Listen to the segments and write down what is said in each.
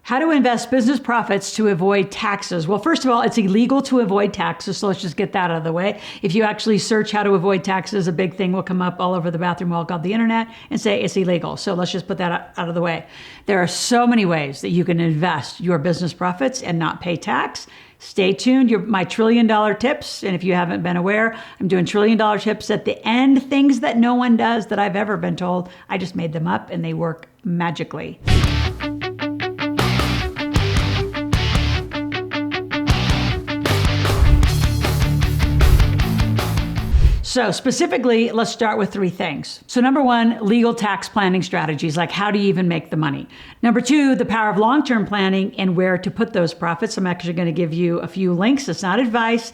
How to invest business profits to avoid taxes. Well, first of all, it's illegal to avoid taxes, so let's just get that out of the way. If you actually search how to avoid taxes, a big thing will come up all over the bathroom wall called the internet and say it's illegal. So let's just put that out of the way. There are so many ways that you can invest your business profits and not pay tax. Stay tuned. My $1 trillion tips. And if you haven't been aware, I'm doing $1 trillion tips at the end, things that no one does that I've ever been told. I just made them up and they work magically. So specifically, let's start with 3 things. So number 1, legal tax planning strategies, like how do you even make the money? Number 2, the power of long-term planning and where to put those profits. I'm actually going to give you a few links. It's not advice.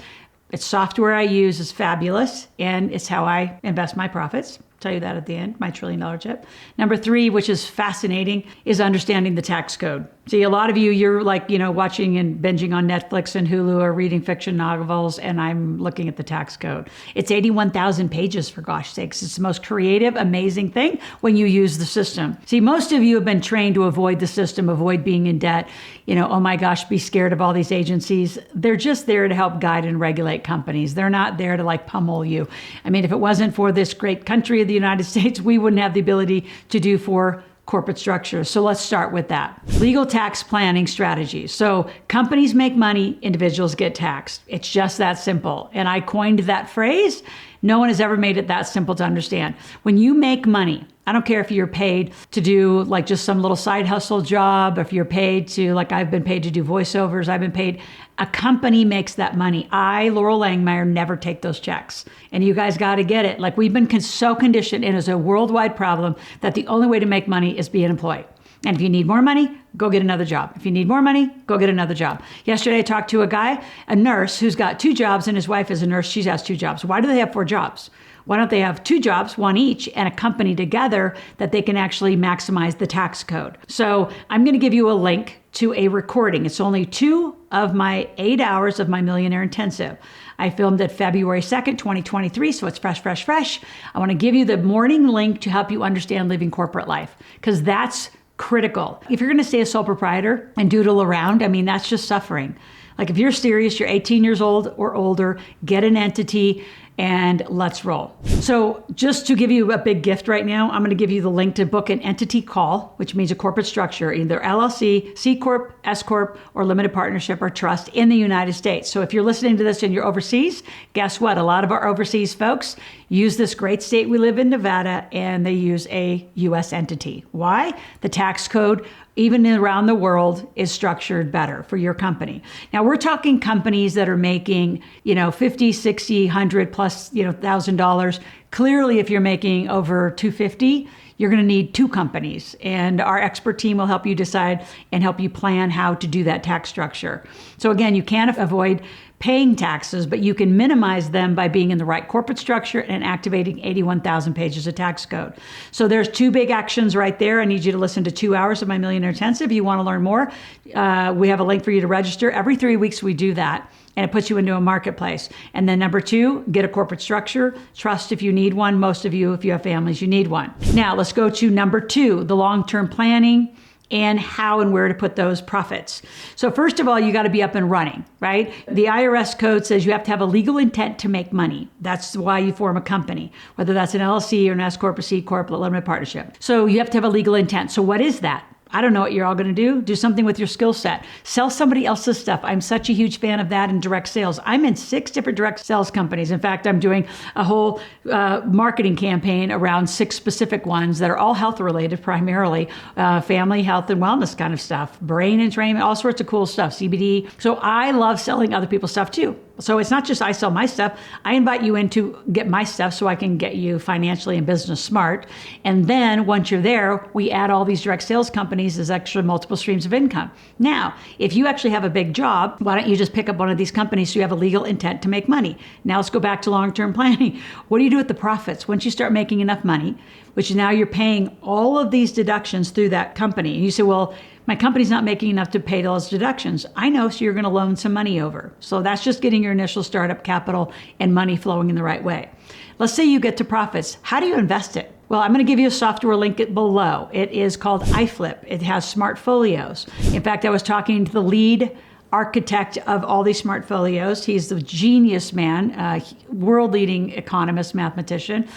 It's software I use. It's fabulous. And it's how I invest my profits. Tell you that at the end, my $1 trillion tip. Number 3, which is fascinating, is understanding the tax code. See, a lot of you're like, watching and binging on Netflix and Hulu or reading fiction novels, and I'm looking at the tax code. It's 81,000 pages, for gosh sakes. It's the most creative, amazing thing when you use the system. See, most of you have been trained to avoid the system, avoid being in debt. Oh my gosh, be scared of all these agencies. They're just there to help guide and regulate companies. They're not there to pummel you. I mean, if it wasn't for this great country of the United States, we wouldn't have the ability to do for corporate structures. So let's start with that. Legal tax planning strategies. So companies make money, individuals get taxed. It's just that simple. And I coined that phrase. No one has ever made it that simple to understand. When you make money, I don't care if you're paid to do just some little side hustle job, if you're paid to, I've been paid to do voiceovers, I've been paid, a company makes that money. I, Loral Langemeier, never take those checks. And you guys got to get it. We've been so conditioned, and it's a worldwide problem, that the only way to make money is be an employee. And if you need more money, go get another job. If you need more money, go get another job. Yesterday, I talked to a nurse who's got 2 jobs, and his wife is a nurse. She has 2 jobs. Why do they have 4 jobs? Why don't they have 2 jobs, 1 each, and a company together that they can actually maximize the tax code? So I'm going to give you a link to a recording. It's only 2 of my 8 hours of my Millionaire Intensive. I filmed it February 2nd, 2023, so it's fresh. I want to give you the morning link to help you understand living corporate life, because that's critical. If you're going to stay a sole proprietor and doodle around, that's just suffering. If you're serious, you're 18 years old or older, get an entity and let's roll. So just to give you a big gift right now, I'm going to give you the link to book an entity call, which means a corporate structure, either LLC, C Corp, S Corp, or limited partnership or trust in the United States. So if you're listening to this and you're overseas, guess what? A lot of our overseas folks use this great state we live in, Nevada, and they use a U.S. entity. Why? The tax code, even around the world, is structured better for your company. Now we're talking companies that are making, $50, $60, $100 plus, $1,000. Clearly, if you're making over $250, you're going to need 2 companies, and our expert team will help you decide and help you plan how to do that tax structure. So again, you can't avoid paying taxes, but you can minimize them by being in the right corporate structure and activating 81,000 pages of tax code. So there's 2 big actions right there. I need you to listen to 2 hours of my Millionaire Intensive. If you want to learn more, we have a link for you to register. Every 3 weeks we do that, and it puts you into a marketplace. And then number 2, get a corporate structure. Trust if you need one. Most of you, if you have families, you need one. Now let's go to number 2, the long-term planning and how and where to put those profits. So first of all, you got to be up and running, right? The IRS code says you have to have a legal intent to make money. That's why you form a company, whether that's an LLC or an S Corp or C Corp or limited partnership. So you have to have a legal intent. So what is that? I don't know what you're all going to do. Do something with your skill set. Sell somebody else's stuff. I'm such a huge fan of that in direct sales. I'm in 6 different direct sales companies. In fact, I'm doing a whole marketing campaign around 6 specific ones that are all health related, primarily family, health, and wellness kind of stuff, brain entrainment, all sorts of cool stuff, CBD. So I love selling other people's stuff too. So it's not just I sell my stuff. I invite you in to get my stuff so I can get you financially and business smart. And then once you're there, we add all these direct sales companies as extra multiple streams of income. Now, if you actually have a big job, why don't you just pick up one of these companies so you have a legal intent to make money? Now let's go back to long-term planning. What do you do with the profits? Once you start making enough money, which now you're paying all of these deductions through that company. And you say, well, my company's not making enough to pay those deductions. I know, so you're going to loan some money over. So that's just getting your initial startup capital and money flowing in the right way. Let's say you get to profits. How do you invest it? Well, I'm going to give you a software link below. It is called iFlip. It has smart folios. In fact, I was talking to the lead architect of all these smart folios. He's the genius man, world-leading economist, mathematician.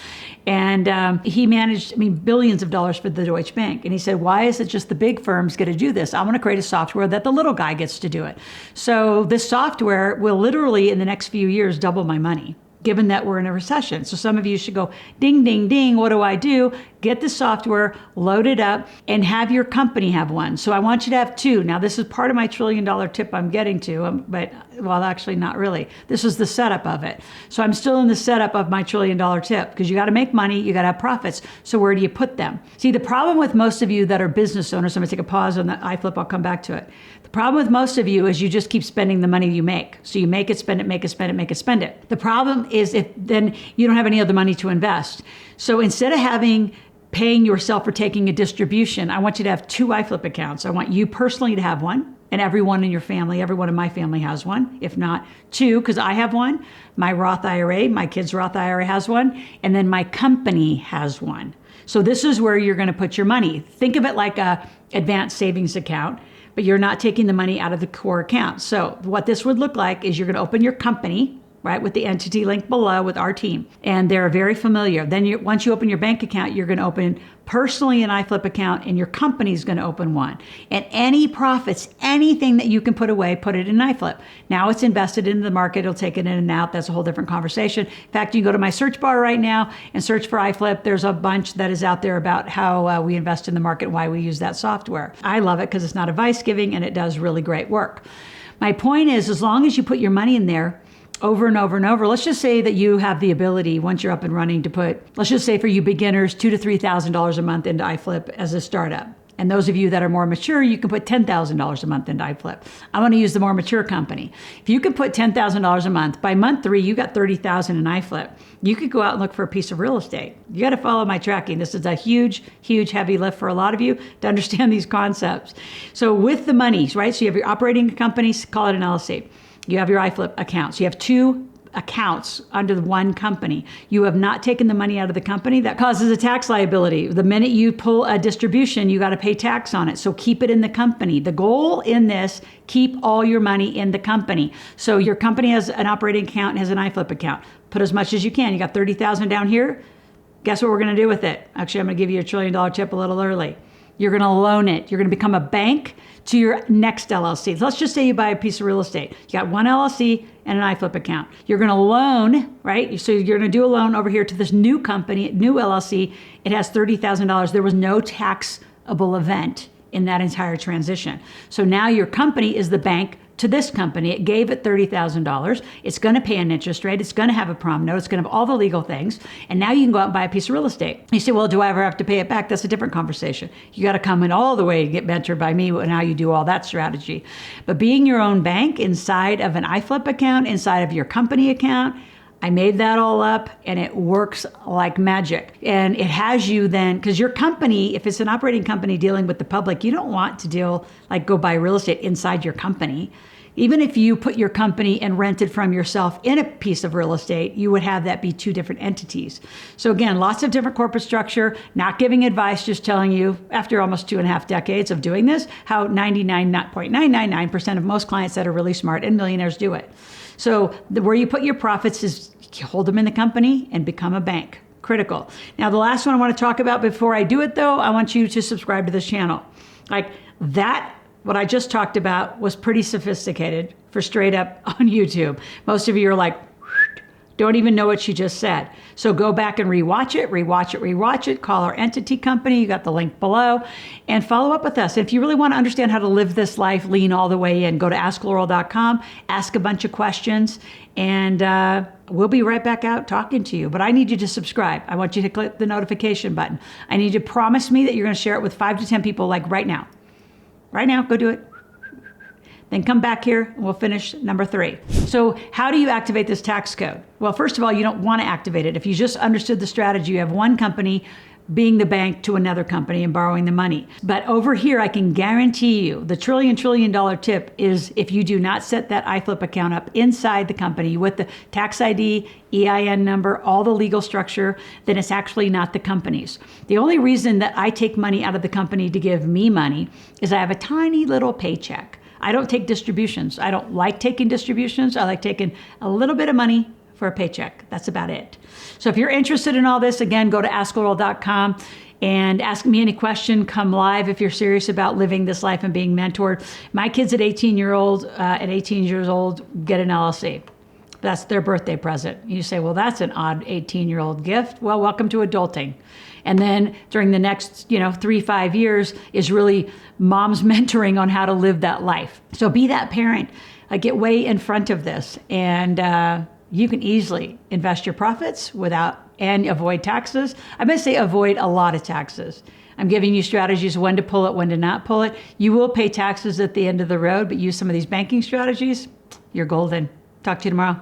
And he managed, billions of dollars for the Deutsche Bank. And he said, why is it just the big firms get to do this? I want to create a software that the little guy gets to do it. So this software will literally, in the next few years, double my money, given that we're in a recession. So some of you should go, ding, ding, ding, what do I do? Get the software, load it up, and have your company have one. So I want you to have two. Now, this is part of my $1 trillion tip I'm getting to, but, well, actually not really. This is the setup of it. So I'm still in the setup of my $1 trillion tip, because you got to make money, you got to have profits. So where do you put them? See, the problem with most of you that are business owners, I'm going to take a pause on the iFlip, I'll come back to it. The problem with most of you is you just keep spending the money you make. So you make it, spend it, make it, spend it, make it, spend it. The problem is if then you don't have any other money to invest. So instead of paying yourself for taking a distribution, I want you to have two iFlip accounts. I want you personally to have one, and everyone in your family, everyone in my family has one. If not, two, because I have one. My Roth IRA, my kids' Roth IRA has one, and then my company has one. So this is where you're going to put your money. Think of it like a advanced savings account, but you're not taking the money out of the core account. So what this would look like is you're going to open your company, right, with the entity link below with our team. And they're very familiar. Then once you open your bank account, you're going to open personally an iFlip account, and your company's going to open one. And any profits, anything that you can put away, put it in iFlip. Now it's invested into the market. It'll take it in and out. That's a whole different conversation. In fact, you can go to my search bar right now and search for iFlip. There's a bunch that is out there about how we invest in the market and why we use that software. I love it because it's not advice giving and it does really great work. My point is, as long as you put your money in there, over and over and over. Let's just say that you have the ability, once you're up and running, to put, let's just say for you beginners, $2,000 to $3,000 a month into iFlip as a startup. And those of you that are more mature, you can put $10,000 a month into iFlip. I want to use the more mature company. If you could put $10,000 a month, by month 3, you got $30,000 in iFlip. You could go out and look for a piece of real estate. You got to follow my tracking. This is a huge, huge heavy lift for a lot of you to understand these concepts. So with the monies, right? So you have your operating companies, call it an LLC. You have your iFlip accounts. You have two accounts under the one company. You have not taken the money out of the company. That causes a tax liability. The minute you pull a distribution, you got to pay tax on it. So keep it in the company. The goal in this, keep all your money in the company. So your company has an operating account and has an iFlip account. Put as much as you can. You got $30,000 down here. Guess what we're going to do with it? Actually, I'm going to give you a $1 trillion tip a little early. You're going to loan it. You're going to become a bank to your next LLC. Let's just say you buy a piece of real estate. You got one LLC and an iFlip account. You're going to loan, right? So you're going to do a loan over here to this new company, new LLC. It has $30,000. There was no taxable event in that entire transition. So now your company is the bank to this company. It gave it $30,000. It's going to pay an interest rate. It's going to have a prom note. It's going to have all the legal things. And now you can go out and buy a piece of real estate. You say, well, do I ever have to pay it back? That's a different conversation. You got to come in all the way to get mentored by me and how you do all that strategy. But being your own bank inside of an iFlip account, inside of your company account, I made that all up and it works like magic. And it has you then, because your company, if it's an operating company dealing with the public, you don't want to go buy real estate inside your company. Even if you put your company and rented from yourself in a piece of real estate, you would have that be two different entities. So again, lots of different corporate structure, not giving advice, just telling you after almost 2.5 decades of doing this, how 99.999% of most clients that are really smart and millionaires do it. So where you put your profits is hold them in the company and become a bank. Critical. Now, the last one I want to talk about before I do it, though, I want you to subscribe to this channel. Like that, what I just talked about was pretty sophisticated for straight up on YouTube. Most of you are like, don't even know what she just said. So go back and rewatch it, call our entity company. You got the link below and follow up with us. If you really want to understand how to live this life, lean all the way in, go to askloral.com, ask a bunch of questions, and we'll be right back out talking to you. But I need you to subscribe. I want you to click the notification button. I need you to promise me that you're going to share it with 5 to 10 people like right now. Right now, go do it. Then come back here and we'll finish number 3. So how do you activate this tax code? Well, first of all, you don't want to activate it. If you just understood the strategy, you have one company, being the bank to another company and borrowing the money. But over here, I can guarantee you the trillion dollar tip is if you do not set that iFlip account up inside the company with the tax ID, EIN number, all the legal structure, then it's actually not the company's. The only reason that I take money out of the company to give me money is I have a tiny little paycheck. I don't take distributions. I don't like taking distributions. I like taking a little bit of money for a paycheck. That's about it. So if you're interested in all this, again, go to askloral.com and ask me any question. Come live if you're serious about living this life and being mentored. My kids at 18 years old get an LLC. That's their birthday present. You say, well, that's an odd 18-year-old gift. Well, welcome to adulting. And then during the next, 3-5 years is really mom's mentoring on how to live that life. So be that parent. Get way in front of this, and you can easily invest your profits and avoid taxes. I'm going to say avoid a lot of taxes. I'm giving you strategies when to pull it, when to not pull it. You will pay taxes at the end of the road, but use some of these banking strategies. You're golden. Talk to you tomorrow.